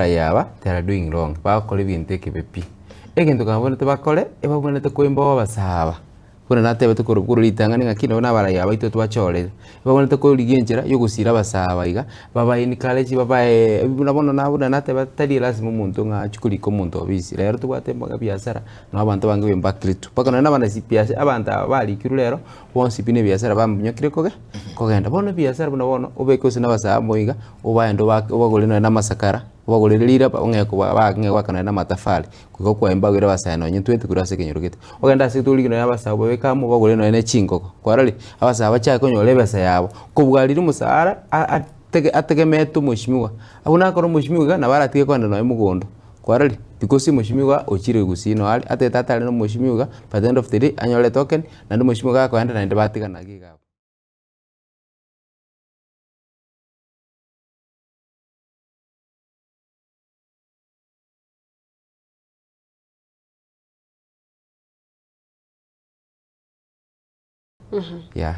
yaba they are doing wrong bakole bintu ekebepi egento kabonete bakole ebabonete kwemba basaba kuna natebe tukorukuru litangani ngakino nabara yaba ito twachorere ebabonete ko ligenjera yogusira basaba iga baba in college baba nabona nabona natebe tali lazima umuntu ngachukuliko umuntu obisi rero tugwatemba biashara n'abantu bange bemba kristo paka nabana sipiase abantu bali kirulero bonsi bine biashara bamnyokire kogenda bono biashara bono ubekose nabasaba moiga ubaendo ubagole na masakara ubagolelira ongeko bagenge kana na matafali kuko kwemba gwira basana onye twete kurase kenyurugete ogenda situligino yabasabo bekamo bagole no ene chingoko kwarali abasaba chako nyolebesa yabo kubwalira umusara ategemetu mushimiwa abuna koro mushimiwa na baratige kwanda no mugondo kwarali because mushimiwa ochire gusino ali ateta no mushimiwa by the end of the day anyole token na ndo mushimiwa kwanda na ndebatiga nagiga. Yeah.